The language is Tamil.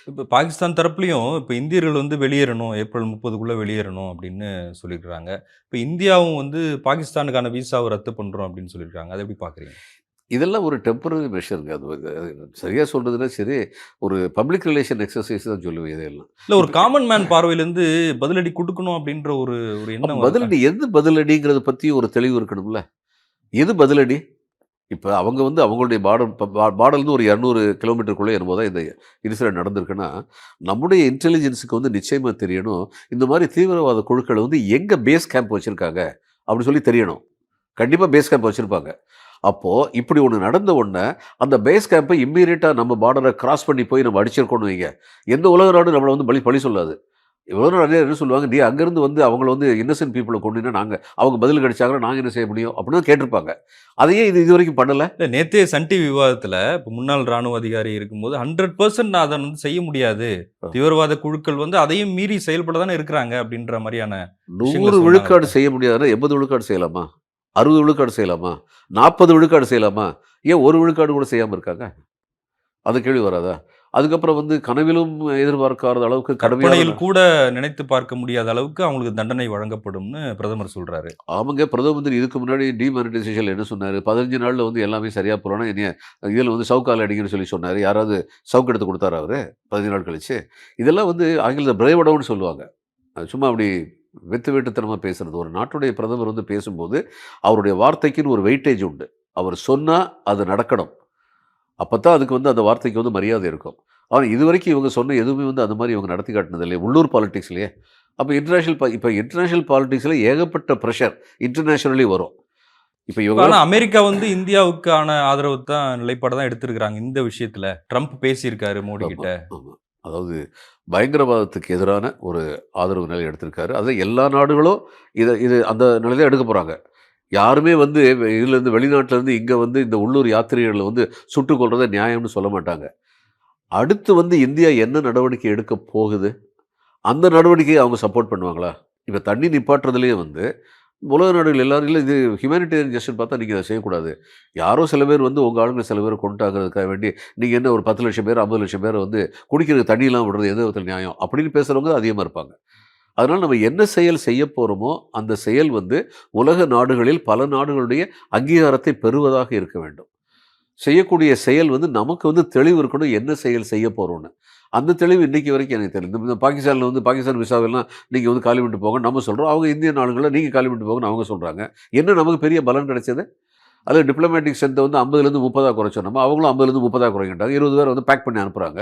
இப்ப பாகிஸ்தான் தரப்புலயும் இப்ப இந்தியர்கள் வந்து வெளியேறணும். ஏப்ரல் 30க்குள்ள வெளியேறணும் அப்படின்னு சொல்லியிருக்கிறாங்க. இப்ப இந்தியாவும் வந்து பாகிஸ்தானுக்கான விசாவ ரத்து பண்றோம் அப்படின்னு சொல்லியிருக்காங்க. அத எப்படி பார்க்குறீங்க? இதெல்லாம் ஒரு டெம்பரரி மெஷர்ங்க. அது சரியா சொல்றதுன்னா சரி, ஒரு பப்ளிக் ரிலேஷன் எக்ஸர்சைஸ் தான் சொல்லுவேன் இதையெல்லாம். இல்ல ஒரு இப்ப காமன் மேன் பார்வையிலருந்து பதிலடி குடுக்கணும் அப்படின்ற ஒரு ஒரு அப்ப எண்ணம் வருதா? பதிலடி எது பதிலடிங்கிறத பத்தி ஒரு தெளிவு இருக்கணும்ல. எது பதிலடி? இப்ப அவங்க வந்து அவங்களுடைய பார்டர்லருந்து ஒரு 200 கிலோமீட்டருக்குள்ள என்னமோ தான் இந்த இன்சிடென்ட் நடந்திருக்குன்னா, நம்முடைய இன்டெலிஜென்ஸ்க்கு வந்து நிச்சயமா தெரியணும். இந்த மாரி தீவிரவாத குழுக்கள் வந்து எங்க பேஸ் கேம்ப் வச்சிருக்காங்க, அப்படி சொல்லி தெரியணும். கண்டிப்பா பேஸ் கேம்ப் வச்சிருப்பாங்க. அப்போ இப்படி ஒண்ணு நடந்த உடனே, அந்த பேஸ் கேம்ப இம்மீடியட்டா நம்ம பார்டர கிராஸ் பண்ணி போய் நம்ம அடிச்சிருக்கோம்னு வைங்க, எந்த உலக நாடும் நம்மள வந்து பழி சொல்லாது. உலக நாடு என்ன சொல்லுவாங்க, "நீ அங்கருந்து வந்து அவங்கள வந்து இன்னோசென்ட் பீப்பிள கொன்னீன்னா அவங்க பதில் கிடைச்சாங்கன்னா நாங்க என்ன செய்ய முடியும்?" அப்படின்னு தான் கேட்டிருப்பாங்க. அத ஏன் இதுவரைக்கும் பண்ணல? இல்ல நேத்தே சன் டிவி விவாதத்துல இப்ப முன்னாள் ராணுவ அதிகாரி இருக்கும்போது 100% நான் அத வந்து செய்ய முடியாது. அ தீவிரவாத குழுக்கள் வந்து அதையும் மீறி செயல்பட தானே இருக்கிறாங்க அப்படின்ற மாரியான விஷயங்கள 100 விழுக்காடு சொன்னாங்கல்ல. செய்ய முடியாதுன்னா 80 விழுக்காடு செய்யலாமா? 60 விழுக்காடு செய்யலாமா? 40 விழுக்காடு செய்யலாமா? ஏன் 1 விழுக்காடு கூட செய்யாம இருக்காங்க? அந்த கேள்வி வராதா? அதுக்கப்புறம் வந்து கனவிலும் எதிர்பார்க்காத அளவுக்கு கடுமையான கற்பனையில் கூட நினைத்து பார்க்க முடியாத அளவுக்கு அவங்களுக்கு தண்டனை வழங்கப்படும்னு பிரதமர் சொல்றாரு. ஆமாங்க. பிரதம மந்திரி இதுக்கு முன்னாடி டிமானிட்டைசேஷன்ல என்ன சொன்னாரு? 15 நாள்ல வந்து எல்லாமே சரியா போறோம்னா, என்னைய இதில வந்து சவுக்கால அடிங்கன்னு சொல்லி சொன்னாரு. யாராவது சவுக்கு எடுத்து குடுத்தாரா அவரு? 15 நாள் கழிச்சு. இதெல்லாம் வந்து ஆங்கிலத்தில பிரேவ் டவுன்னு சொல்லுவாங்க. அது சும்மா அப்படி வெட்டுத்தனமா பேசுறது. ஒரு நாட்டுடைய பிரதமர் வந்து பேசும்போது, அவருடைய வார்த்தைக்குன்னு ஒரு வெயிட்டேஜ் உண்டு. அவர் சொன்னா அது நடக்கணும். அப்பத்தான் அதுக்கு வந்து அந்த வார்த்தைக்கு வந்து மரியாதை இருக்கும். ஆனா இதுவரைக்கும் இவங்க சொன்ன எதுவுமே வந்து அந்த மாரி இவங்க நடத்தி காட்டுனது இல்லையே. உள்ளூர் பாலிடிக்ஸ்லயே. அப்ப இன்டர்நேஷனல் பாலிடிக்ஸ்ல ஏகப்பட்ட பிரஷர் இன்டர்நேஷனலி வரும். இப்ப இப்ப ஆனா இவங்கலாம் அமெரிக்கா வந்து இந்தியாவுக்கான ஆதரவு தான் நிலைப்பாடு தான் எடுத்திருக்கிறாங்க இந்த விஷயத்துல. ட்ரம்ப் பேசியிருக்காரு மோடி ஆமா, கிட்ட. ஆமா. அதாவது பயங்கரவாதத்துக்கு எதிரான ஒரு ஆதரவு நிலை எடுத்திருக்காரு. அது எல்லா நாடுகளும் இது அந்த நிலை தான் எடுக்க போறாங்க. யாருமே வந்து இதுலேருந்து வெளிநாட்டிலேருந்து இங்க வந்து இந்த உள்ளூர் யாத்திரிகர்கள வந்து சுட்டுக் கொல்றத நியாயம்னு சொல்ல மாட்டாங்க. அடுத்து வந்து இந்தியா என்ன நடவடிக்கை எடுக்க போகுது? அந்த நடவடிக்கையை அவங்க சப்போர்ட் பண்ணுவாங்களா? இப்ப தண்ணி நிப்பாட்டுறதுலயே வந்து உலக நாடுகள் எல்லாரும் இல்ல இது ஹியூமானிட்டேரியன் ஜஸ்டிஸ் பார்த்தா நீங்க இத செய்யக்கூடாது. யாரோ சில பேர் வந்து உங்க ஆளுங்க சில பேர கொன்னுட்டாங்கறதுக்காக வேண்டி, நீங்க என்ன ஒரு 10,00,000 பேர், 50,00,000 பேர வந்து குடிக்கிறதுக்கு தண்ணி இல்லாம விடுறது எந்த விதத்தில நியாயம்? அப்படின்னு பேசுறவங்க அதிகமா இருப்பாங்க. அதனால நம்ம என்ன செயல் செய்ய போறோமோ, அந்த செயல் வந்து உலக நாடுகளில் பல நாடுகளுடைய அங்கீகாரத்தை பெறுவதாக இருக்க வேண்டும். செய்யக்கூடிய செயல் வந்து நமக்கு வந்து தெளிவு இருக்கணும். என்ன செயல் செய்ய போறோம்ன்னு. அந்த தெளிவு இன்னைக்கு வரைக்கும் எனக்கு தெரியல. இந்த பாகிஸ்தான்ல வந்து பாகிஸ்தான் விசாவெல்லாம் நீங்க வந்து காலி பண்ணிட்டு போங்கன்னு நம்ம சொல்றோம். அவங்க இந்திய நாடுகள்ல நீங்க காலி பண்ணிட்டு போங்கன்னு அவங்க சொல்றாங்க. என்ன நமக்கு பெரிய பலன் கிடைச்சது? அது டிப்ளமேட்டிக் ஸ்ட்ரென்த்த வந்து 50லேருந்து 30ஆ குறைச்சோம் நம்ம. அவங்களும் 50லேருந்து 30ஆ குறைங்கன்ட்டாங்க. 20 பேர வந்து பேக் பண்ணி அனுப்புறாங்க.